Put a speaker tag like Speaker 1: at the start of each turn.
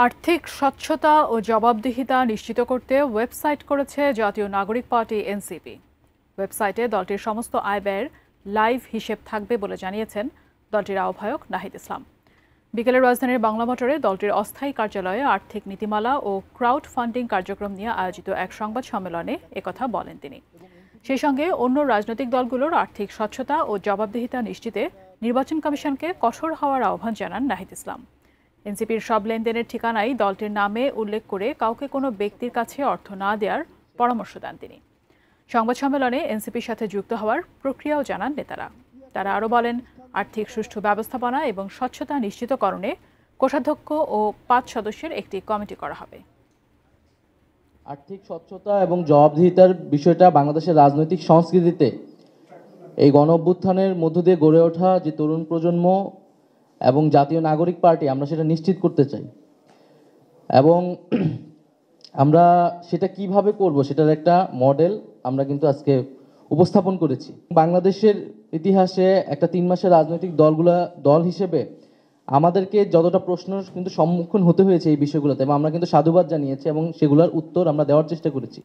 Speaker 1: আর্থিক স্বচ্ছতা ও জবাবদিহিতা নিশ্চিত করতে ওয়েবসাইট করেছে জাতীয় নাগরিক পার্টি এনসিপি। ওয়েবসাইটে দলটির সমস্ত আয় ব্যয়ের লাইভ হিসেব থাকবে বলে জানিয়েছেন দলটির আহ্বায়ক নাহিদ ইসলাম। বিকেলে রাজধানীর বাংলা মোটরে দলটির অস্থায়ী কার্যালয়ে আর্থিক নীতিমালা ও ক্রাউড ফান্ডিং কার্যক্রম নিয়ে আয়োজিত এক সংবাদ সম্মেলনে একথা বলেন তিনি। সেই সঙ্গে অন্য রাজনৈতিক দলগুলোর আর্থিক স্বচ্ছতা ও জবাবদিহিতা নিশ্চিতে নির্বাচন কমিশনকে কঠোর হওয়ার আহ্বান জানান নাহিদ ইসলাম। এনসিপির সব লেনদেনের ঠিকানাই দলটির নামে উল্লেখ করে কাউকে কোনো ব্যক্তির কাছে অর্থ না দেওয়ার পরামর্শ দেন তিনি। সংবাদ সম্মেলনে এনসিপির সাথে যুক্ত হওয়ার প্রক্রিয়াও জানান নেতারা। তারা আরও বলেন, আর্থিক সুষ্ঠু ব্যবস্থাপনা এবং স্বচ্ছতা নিশ্চিতকরণে কোষাধ্যক্ষ ও 5 সদস্যের একটি কমিটি করা হবে।
Speaker 2: আর্থিক স্বচ্ছতা এবং জবাবদিহিতার বিষয়টা বাংলাদেশের রাজনৈতিক সংস্কৃতিতে এই গণ অভ্যুত্থানের মধ্য দিয়ে গড়ে ওঠা যে তরুণ প্রজন্ম এবং জাতীয় নাগরিক পার্টি, আমরা সেটা নিশ্চিত করতে চাই। এবং আমরা সেটা কিভাবে করব সেটার একটা মডেল আমরা কিন্তু আজকে উপস্থাপন করেছি। বাংলাদেশের ইতিহাসে একটা 3 মাসের রাজনৈতিক দল হিসেবে আমাদেরকে যতটা প্রশ্ন কিন্তু সম্মুখীন হতে হয়েছে এই বিষয়গুলোতে, এবং আমরা কিন্তু সাধুবাদ জানিয়েছি এবং সেগুলোর উত্তর আমরা দেওয়ার চেষ্টা করেছি।